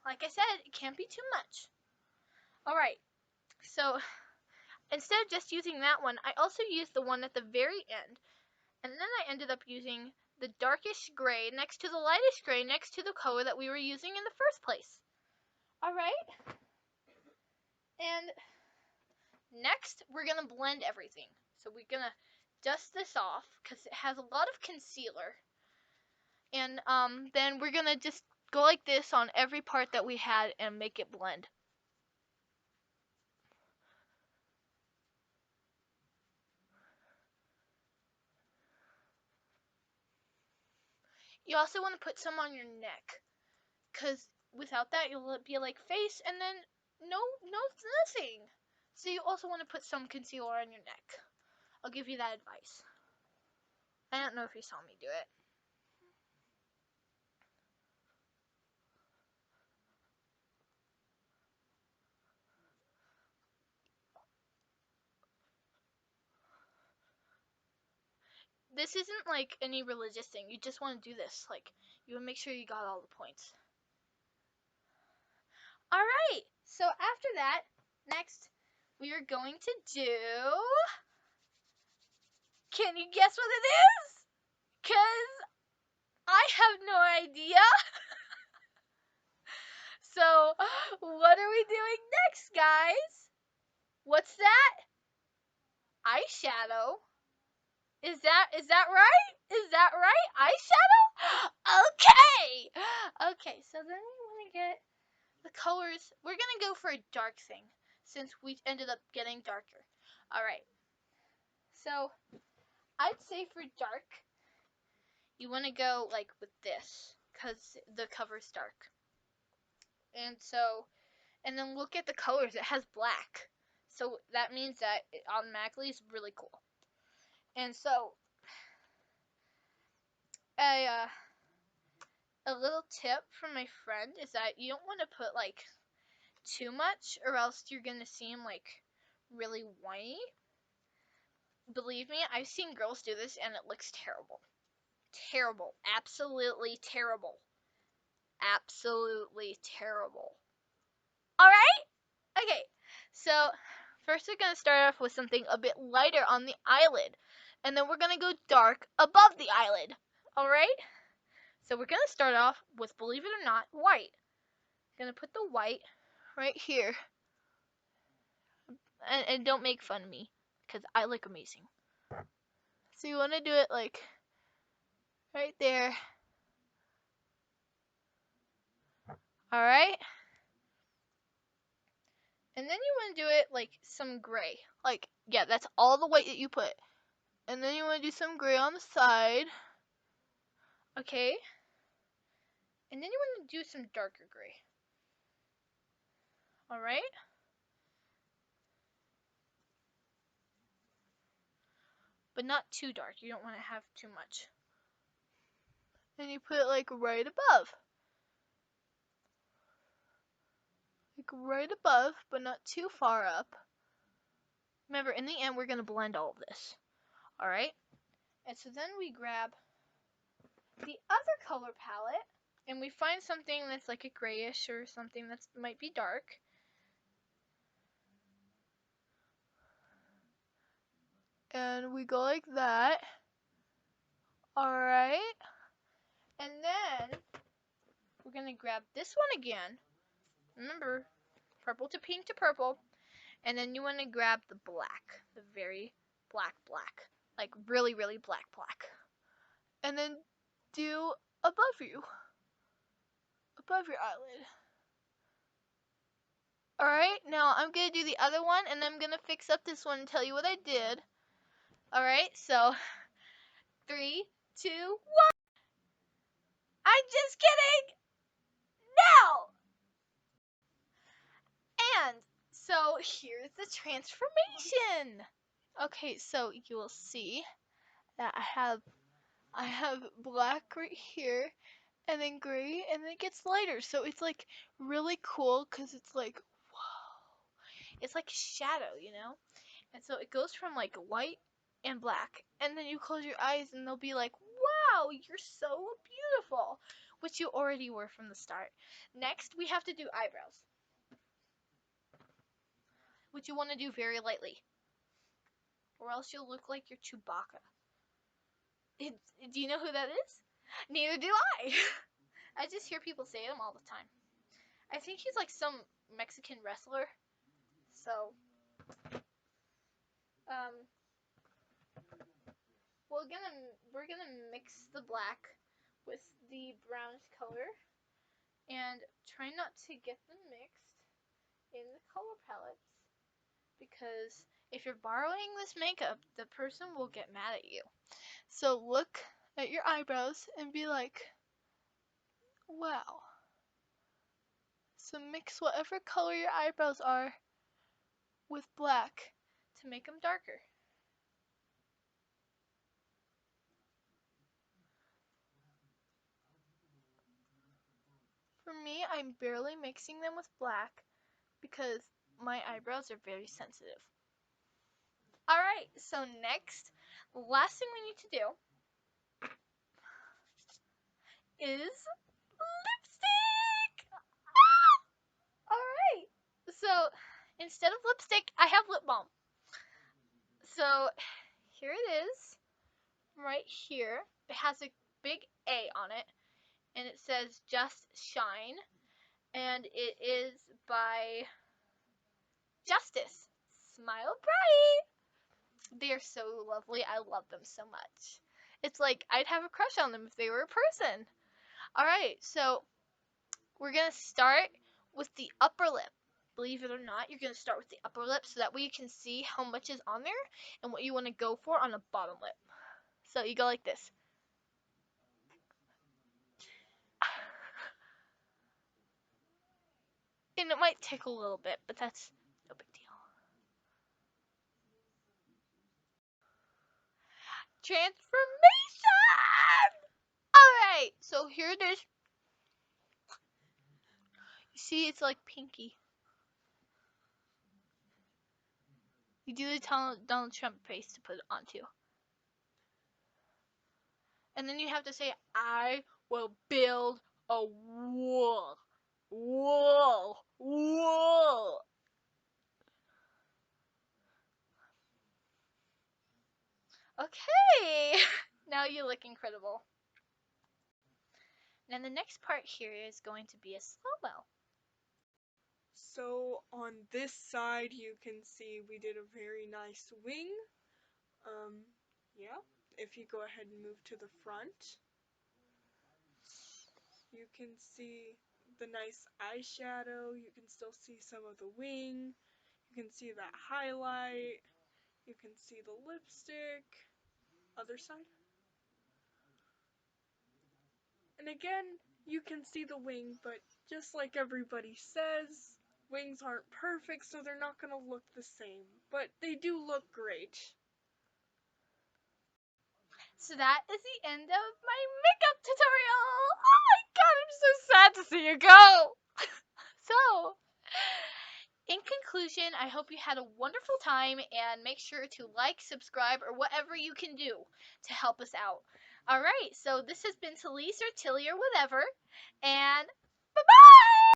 like I said, it can't be too much. Alright, so instead of just using that one, I also used the one at the very end. And then I ended up using the darkish gray next to the lightest gray next to the color that we were using in the first place. Alright? And next, we're going to blend everything. So we're going to dust this off because it has a lot of concealer. And then we're going to just go like this on every part that we had and make it blend. You also want to put some on your neck, because without that you'll be like face and then nothing. So you also want to put some concealer on your neck. I'll give you that advice. I don't know if you saw me do it. This isn't like any religious thing. You just want to do this. Like, you want to make sure you got all the points. Alright, so after that, next, we are going to do... Can you guess what it is? Because I have no idea. So, what are we doing next, guys? What's that? Eyeshadow. Is that right? Is that right? Eyeshadow? Okay. Okay, so then we want to get the colors. We're going to go for a dark thing since we ended up getting darker. All right. So, I'd say for dark, you want to go like with this cuz the cover's dark. And then look at the colors. It has black. So that means that it automatically is really cool. And so, a little tip from my friend is that you don't want to put like too much or else you're going to seem like really whiny. Believe me, I've seen girls do this and it looks terrible. Terrible. Absolutely terrible. Absolutely terrible. Alright? Okay, so first we're going to start off with something a bit lighter on the eyelid. And then we're going to go dark above the eyelid. Alright? So we're going to start off with, believe it or not, white. I'm going to put the white right here. And don't make fun of me, because I look amazing. So you want to do it like right there. Alright? And then you want to do it like some gray. Like, yeah, that's all the white that you put. And then you want to do some gray on the side. Okay? And then you want to do some darker gray. Alright? But not too dark. You don't want to have too much. And you put it like right above. Like right above, but not too far up. Remember, in the end, we're going to blend all of this. Alright? And so then we grab the other color palette, and we find something that's like a grayish or something that might be dark. And we go like that. Alright? And then we're going to grab this one again. Remember, purple to pink to purple. And then you want to grab the black. The very black. Like really, really black. And then do above you. Above your eyelid. Alright, now I'm going to do the other one, and I'm going to fix up this one and tell you what I did. Alright, so 3, 2, 1. I'm just kidding! No! And so here's the transformation. Okay, so you will see that I have black right here, and then gray, and then it gets lighter. So it's like really cool because it's like, whoa. It's like a shadow, you know? And so it goes from like white and black, and then you close your eyes and they'll be like, wow, you're so beautiful. which you already were from the start. Next, we have to do eyebrows, which you want to do very lightly, or else you'll look like you're Chewbacca. Do you know who that is? Neither do I. I just hear people say him all the time. I think he's like some Mexican wrestler. So, um, we're gonna mix the black with the brownish color, and try not to get them mixed in the color palettes, because if you're borrowing this makeup, the person will get mad at you. So look at your eyebrows and be like, wow. So mix whatever color your eyebrows are with black to make them darker. For me, I'm barely mixing them with black because my eyebrows are very sensitive. Alright, so next, the last thing we need to do is lipstick! Alright, so instead of lipstick, I have lip balm. So here it is, right here. It has a big A on it, and it says Just Shine, and it is by Justice. Smile bright! They are so lovely. I love them so much. It's like I'd have a crush on them if they were a person. Alright, so we're going to start with the upper lip. Believe it or not, you're going to start with the upper lip so that way you can see how much is on there and what you want to go for on the bottom lip. So you go like this. And it might tickle a little bit, but that's no big deal. Transformation! Alright, so here it is. You see, it's like pinky. You do the Donald Trump face to put it onto. And then you have to say, I will build a wall. Wall. Wall. Okay. Now you look incredible. And the next part here is going to be a slow-mo. So on this side you can see we did a very nice wing. Yeah, if you go ahead and move to the front, you can see the nice eyeshadow, you can still see some of the wing, you can see that highlight, you can see the lipstick. Other side. And again, you can see the wing, but just like everybody says, wings aren't perfect, so they're not going to look the same, but they do look great. So that is the end of my makeup tutorial. Oh my god, I'm so sad to see you go. So, in conclusion, I hope you had a wonderful time, and make sure to like, subscribe, or whatever you can do to help us out. Alright, so this has been Talise or Tilly or whatever, and bye-bye!